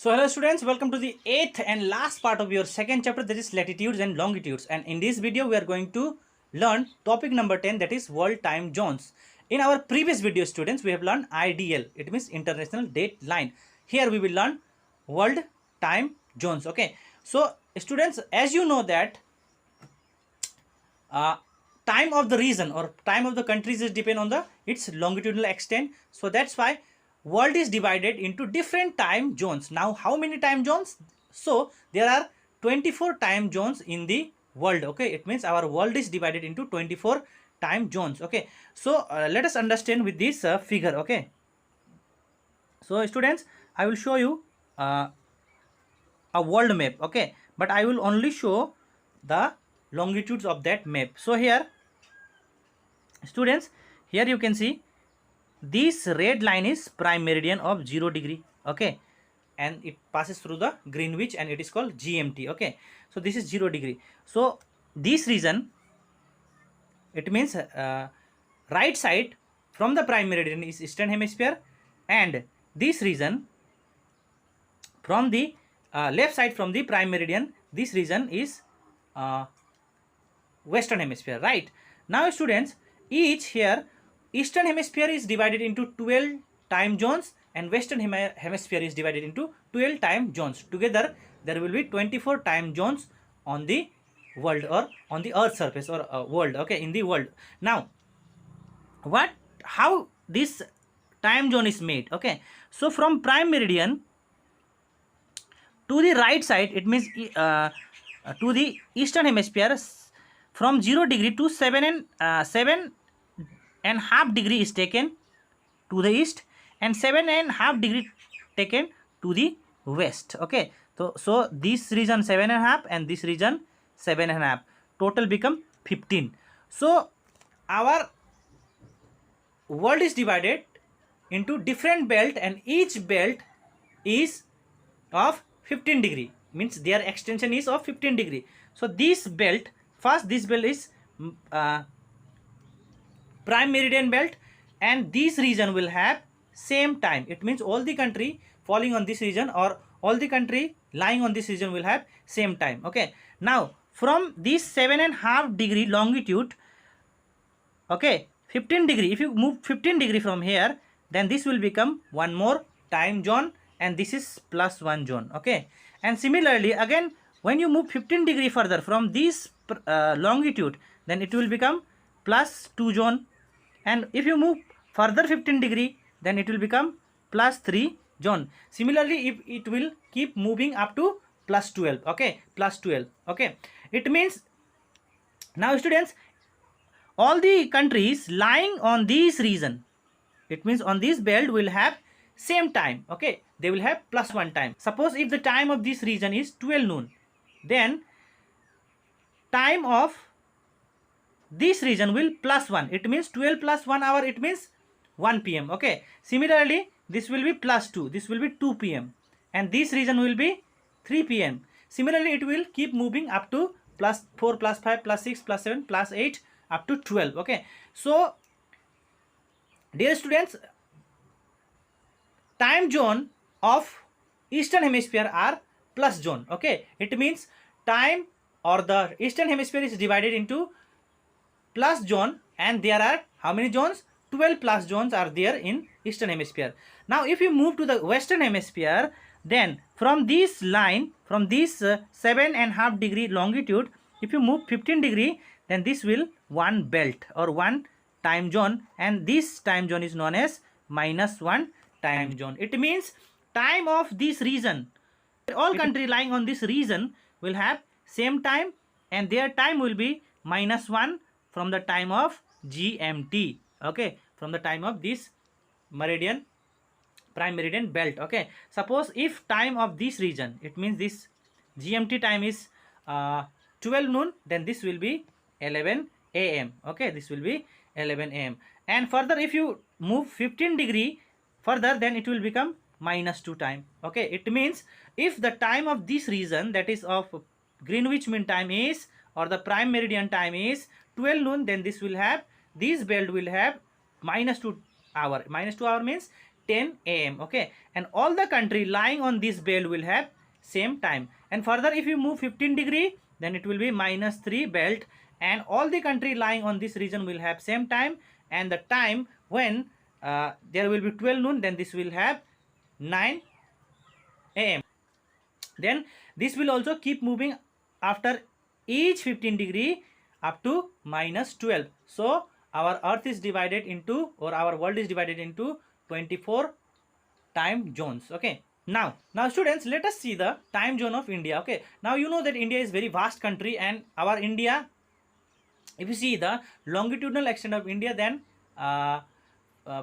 So hello students, welcome to the 8th and last part of your second chapter, that is latitudes and longitudes. And in this video we are going to learn topic number 10, that is world time zones. In our previous video students, we have learned IDL, it means international date line. Here we will learn world time zones. Okay, so students, as you know that uh, time of the region or time of the countries is depend on the its longitudinal extent. So that's why world is divided into different time zones. Now how many time zones? So there are 24 time zones in the world. Okay, it means our world is divided into 24 time zones. Okay, so let us understand with this figure. Okay, so students, I will show you a world map. Okay, but I will only show the longitudes of that map. So here students, here you can see this red line is prime meridian of 0 degree. Okay, and it passes through the Greenwich and it is called GMT. Okay, so this is 0 degree. So this region, it means right side from the prime meridian is eastern hemisphere, and this region from the left side from the prime meridian, this region is uh, western hemisphere. Right now students, each here eastern hemisphere is divided into 12 time zones and western hemisphere is divided into 12 time zones. Together there will be 24 time zones on the world or on the earth surface or world. Okay, in the world. Now how this time zone is made? Okay, so from prime meridian to the right side, it means to the eastern hemisphere, from 0 degree to 7.5 degree is taken to the east, and 7.5 degree taken to the west. Okay, so this region 7.5 and this region 7.5, total become 15. So our world is divided into different belt, and each belt is of 15 degree, means their extension is of 15 degree. So this belt, first this belt is prime meridian belt, and this region will have same time. It means all the country falling on this region or all the country lying on this region will have same time. Okay, now from this 7.5 degree longitude, okay, 15 degree, if you move 15 degree from here, then this will become one more time zone, and this is plus one zone. Okay, and similarly again when you move 15 degree further from this longitude, then it will become plus 2 zone, and if you move further 15 degree, then it will become plus 3 zone. Similarly, if it will keep moving up to plus 12. Okay, plus 12. Okay, it means now students, all the countries lying on this region, it means on this belt, will have same time. Okay, they will have plus one time. Suppose if the time of this region is 12 noon, then time of this region will plus 1. It means 12 plus 1 hour, it means 1 p.m. Okay, similarly this will be plus 2, this will be 2 p.m. and this region will be 3 p.m. Similarly it will keep moving up to plus 4 plus 5 plus 6 plus 7 plus 8 up to 12. Okay, so dear students, time zone of eastern hemisphere are plus zone. Okay, it means time or the eastern hemisphere is divided into plus zone, and there are how many zones? 12 plus zones are there in eastern hemisphere. Now if you move to the western hemisphere, then from this line, from this 7.5 degree longitude, if you move 15 degree, then this will one belt or one time zone, and this time zone is known as minus one time zone. It means time of this region, all country lying on this region will have same time, and their time will be minus 1 from the time of GMT. Okay, from the time of this meridian, prime meridian belt. Okay, suppose if time of this region, it means this GMT time is 12 noon, then this will be 11 a.m. Okay, this will be 11 a.m. and further if you move 15 degree further, then it will become minus 2 time. Okay, it means if the time of this region, that is of Greenwich Mean Time is, or the prime meridian time is 12 noon, then this will have, this belt will have minus 2 hour. Minus 2 hour means 10 a.m. okay, and all the country lying on this belt will have same time. And further, if you move 15 degree, then it will be -3 belt, and all the country lying on this region will have same time. And the time when there will be 12 noon, then this will have 9 a.m. Then this will also keep moving after each 15 degree up to -12. So our earth is divided into, or our world is divided into 24 time zones. Okay, now students, let us see the time zone of India. Okay, now you know that India is very vast country, and our India, if you see the longitudinal extent of India, then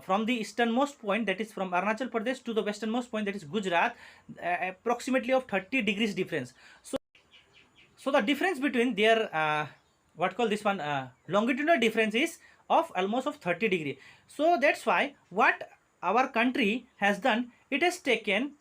from the easternmost point, that is from Arunachal Pradesh, to the westernmost point, that is Gujarat, approximately of 30 degrees difference. So the difference between their what call this one longitudinal difference is of almost of 30 degree. So that's why what our country has done, it has taken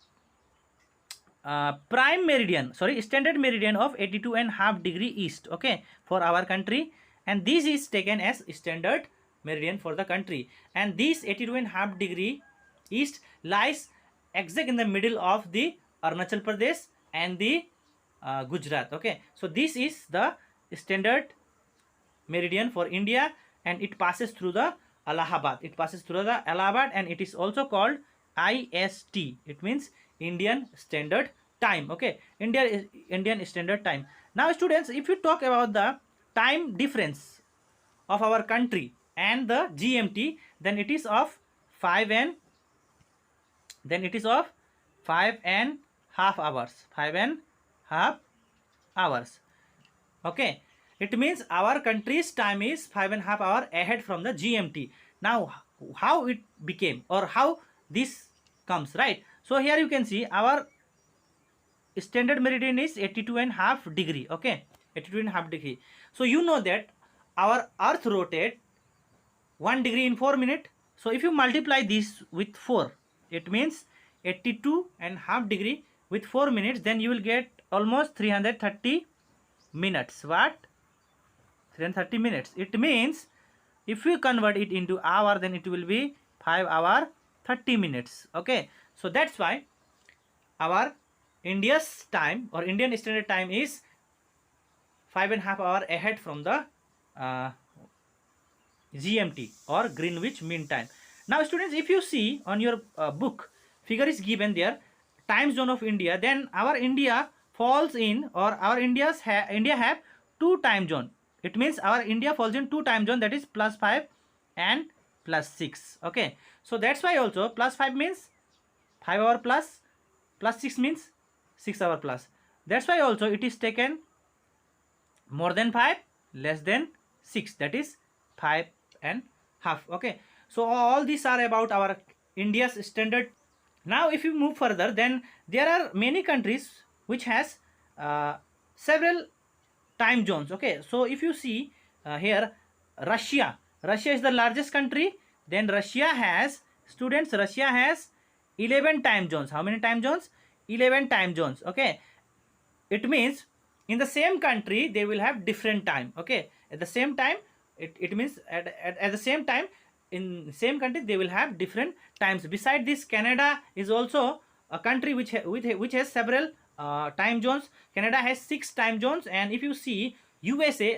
prime meridian, sorry, standard meridian of 82.5 degree east, okay, for our country, and this is taken as standard meridian for the country. And this 82.5 degree east lies exact in the middle of the Arunachal Pradesh and the Gujarat. Okay, so this is the standard meridian for India, and it passes through the Allahabad. It passes through the Allahabad, and it is also called IST. It means Indian Standard Time. Okay, Indian Standard Time. Now students, if you talk about the time difference of our country and the GMT, then it is of 5 and half hours. 5.5 hours. Okay, it means our country's time is 5.5 hours ahead from the GMT. Now how it became, or how this comes, right? So here you can see our standard meridian is 82.5 degree. Okay, 82.5 degree. So you know that our earth rotate 1 degree in 4 minutes. So if you multiply this with 4, it means 82.5 degree with 4 minutes, then you will get almost 330 minutes. What? 330 minutes. It means if we convert it into hour, then it will be 5 hour 30 minutes. Okay, so that's why our India's time, or Indian Standard Time, is 5.5 hours ahead from the GMT, or Greenwich Mean Time. Now students, if you see on your book, figure is given there, time zone of India, then our India falls in, or our India have 2 time zone. It means our India falls in 2 time zone, that is +5 and +6. Okay, so that's why also +5 means 5 hour plus, +6 means 6 hour plus. That's why also it is taken more than 5, less than 6, that is 5.5. Okay, so all these are about our India's standard. Now if you move further, then there are many countries which has several time zones. Okay, so if you see here, Russia is the largest country. Then Russia has, students, Russia has 11 time zones. How many time zones? 11 time zones. Okay, it means in the same country they will have different time. Okay, at the same time, it means at the same time in same country they will have different times. Beside this, Canada is also a country which has several time zones. Canada has 6 time zones, and if you see USA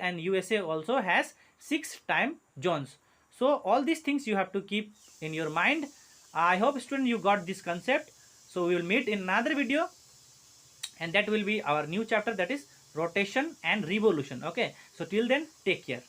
also has 6 time zones. So all these things you have to keep in your mind. I hope student you got this concept. So we will meet in another video, and that will be our new chapter, that is rotation and revolution. Okay, so till then, take care.